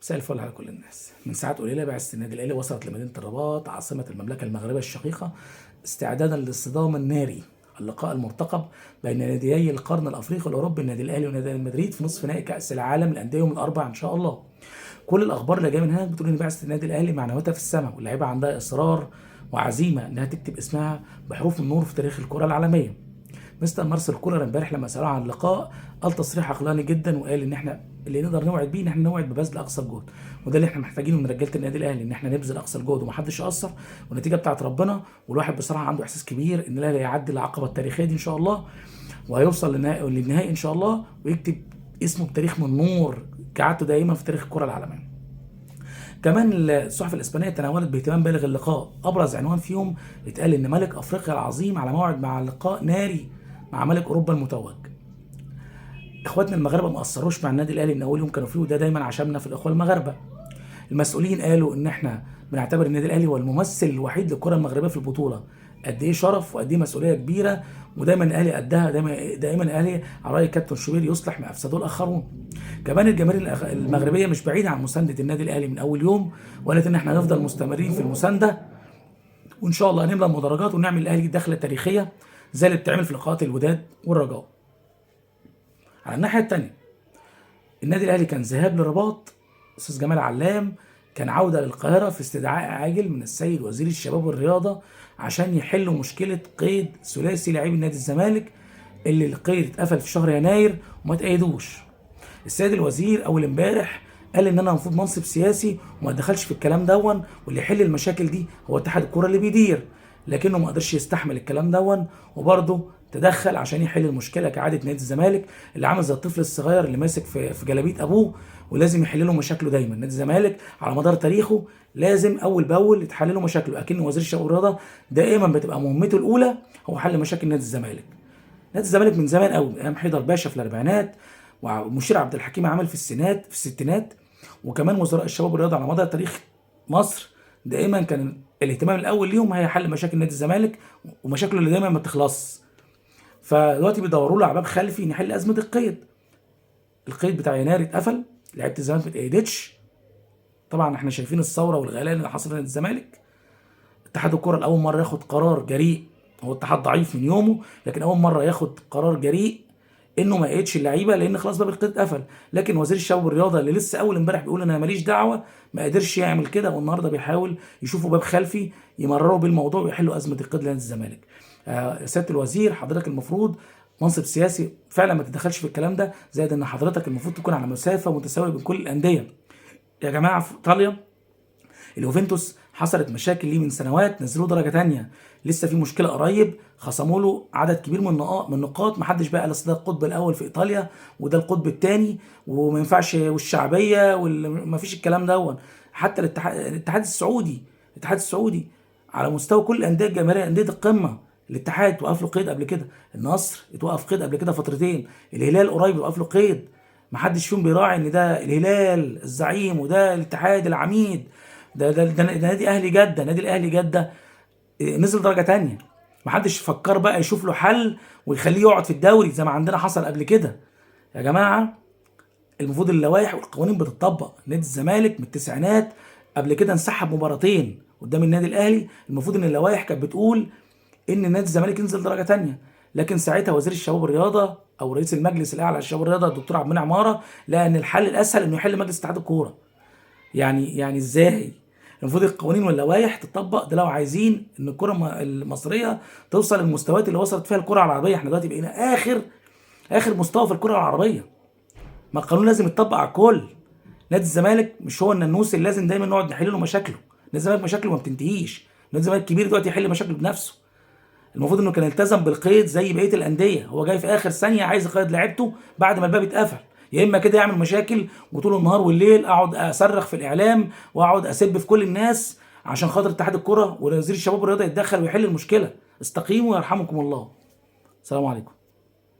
مساء الفل على كل الناس. من ساعات قليلة بعثة النادي الأهلي وصلت لمدينة الرباط عاصمة المملكة المغربية الشقيقة استعدادا للاصطدام الناري، اللقاء المرتقب بين ناديي القرن الأفريقي الأوروبي النادي الأهلي ونادي مدريد في نصف نهائي كأس العالم للأندية يوم الأربعاء إن شاء الله. كل الأخبار اللي جاية من هناك بتقول إن بعثة النادي الأهلي معنوياتها في السماء واللعيبة عندها إصرار وعزيمة إنها تكتب اسمها بحروف النور في تاريخ الكرة العالمية. مستر مارسيل كولر امبارح لما سألوه عن اللقاء قال تصريح عقلاني جدا وقال ان احنا اللي نقدر نوعد بيه ان احنا نوعد ببذل اقصى الجهد، وده اللي احنا محتاجينه من رجاله النادي الاهلي، ان احنا نبذل اقصى الجهد ومحدش يقصر، والنتيجه بتاعت ربنا. والواحد بصراحه عنده احساس كبير ان الاهلي هيعدي العقبه التاريخيه دي ان شاء الله، وهيوصل للنهائي ان شاء الله ويكتب اسمه بتاريخ من نور كعادته دائما في تاريخ الكره العالميه. كمان الصحف الاسبانيه تناولت باهتمام بالغ اللقاء، ابرز عنوان فيهم اتقال ان ملك افريقيا العظيم على موعد مع لقاء ناري مع ملك اوروبا المتوج. اخواتنا المغاربه ما قصروش مع النادي الاهلي من اول يوم كانوا فيه، وده دايما عشمنا في الاخوه المغاربه. المسؤولين قالوا ان احنا بنعتبر النادي الاهلي هو الممثل الوحيد للكره المغربيه في البطوله، قد ايه شرف وقد ايه مسؤوليه كبيره، ودايما الاهلي قدها، دايما الاهلي على راي كابتن شوبير يصلح ما افسدوه الاخرون. كمان الجماهير المغربيه مش بعيده عن مسانده النادي الاهلي من اول يوم، وقالت ان احنا هنفضل مستمرين في المسانده، وان شاء الله هنملى المدرجات ونعمل الاهلي دخله تاريخيه زي اللي بتعمل في لقاءات الوداد والرجاء. على الناحيه الثانيه النادي الاهلي كان ذهاب للرباط، استاذ جمال علام كان عوده للقاهره في استدعاء عاجل من السيد وزير الشباب والرياضه عشان يحلوا مشكله قيد ثلاثي لاعبي نادي الزمالك اللي القيد اتقفل في شهر يناير وما تأيدوش. السيد الوزير اول امبارح قال ان انا المفروض منصب سياسي وما اتدخلش في الكلام دون، واللي يحل المشاكل دي هو اتحاد الكوره اللي بيدير، لكنه ما قدرش يستحمل الكلام دون وبرضه تدخل عشان يحل المشكله كعاده نادي الزمالك اللي عامل زي الطفل الصغير اللي ماسك في جلابيه ابوه ولازم يحل له مشاكله دايما. نادي الزمالك على مدار تاريخه لازم اول باول يتحل له مشاكله، اكن وزير الشباب والرياضه دائما بتبقى مهمته الاولى هو حل مشاكل نادي الزمالك. نادي الزمالك من زمان قوي ايام حيدر باشا في الاربعينات ومشير عبد الحكيم عمل في الستينات، وكمان وزراء الشباب والرياضه على مدار تاريخ مصر دائما كان الاهتمام الاول ليهم هي حل مشاكل نادي الزمالك ومشاكله اللي دايما ما بتخلصش. فدلوقتي بيدوروا له على باب خلفي نحل ازمه القيد. القيد بتاع يناير اتقفل، لعيبه الزمالك ما اتأيدتش. طبعا احنا شايفين الثوره والغليان اللي حصل في نادي الزمالك. اتحاد الكره لاول مره ياخد قرار جريء، هو اتحاد ضعيف من يومه لكن اول مره ياخد قرار جريء انه ما يقيدش اللعيبه لان خلاص باب القيد اتقفل. لكن وزير الشباب والرياضه اللي لسه اول امبارح بيقول انا ماليش دعوه ما قدرش يعمل كده، والنهارده بيحاول يشوفوا باب خلفي يمرروا بالموضوع ويحلوا ازمه القيد لنادي الزمالك. سياده الوزير حضرتك المفروض منصب سياسي فعلا ما تتدخلش في الكلام ده، زائد ان حضرتك المفروض تكون على مسافه متساويه بين كل الانديه. يا جماعه في ايطاليا اليوفنتوس حصلت مشاكل ليه من سنوات، نزلوه درجه تانية، لسه في مشكله قريب خصموا له عدد كبير من النقاط، محدش بقى اصل ده القطب الاول في ايطاليا وده القطب الثاني وما ينفعش والشعبيه وما فيش الكلام دون. حتى الاتحاد السعودي على مستوى كل الانديه الجماهيريه انديه القمه، الاتحاد اتوقف له قيد قبل كده، النصر اتوقف قيد قبل كده فترتين، الهلال قريب اتوقف له قيد. محدش فيهم بيراعي ان ده الهلال الزعيم وده الاتحاد العميد. ده نادي اهلي جده، نادي الاهلي جده نزل درجه تانية. محدش فكر بقى يشوف له حل ويخليه يقعد في الدوري زي ما عندنا حصل قبل كده. يا جماعه المفروض اللوائح والقوانين بتطبق. نادي الزمالك من التسعينات قبل كده انسحب مباراتين قدام النادي الاهلي، المفروض ان اللوائح كانت بتقول ان نادي الزمالك ينزل درجه تانية، لكن ساعتها وزير الشباب والرياضه او رئيس المجلس الاعلى للشباب والرياضه الدكتور عبد المنعم عماره لقى ان الحل الاسهل انه يحل مجلس اتحاد الكوره. يعني ازاي؟ المفروض القوانين واللوائح تطبق، ده لو عايزين ان الكره المصريه توصل للمستويات اللي وصلت فيها الكره العربيه. احنا دلوقتي بقينا اخر مستوى في الكره العربيه، ما القانون لازم يتطبق على الكل. نادي الزمالك مش هو النانوس اللي لازم دايما نقعد نحل له مشاكله، نادي الزمالك مشاكله ما بتنتهيش، نادي الزمالك كبير دلوقتي يحل مشاكله بنفسه. المفروض انه كان التزم بالقيد زي بقيه الانديه، هو جاي في اخر ثانيه عايز يقيد لعيبته بعد ما الباب اتقفل، يا اما كده يعمل مشاكل وطول النهار والليل اقعد اصرخ في الاعلام واقعد اسب في كل الناس عشان خاطر اتحاد الكره ووزير الشباب والرياضه يتدخل ويحل المشكله. استقيموا يرحمكم الله. السلام عليكم.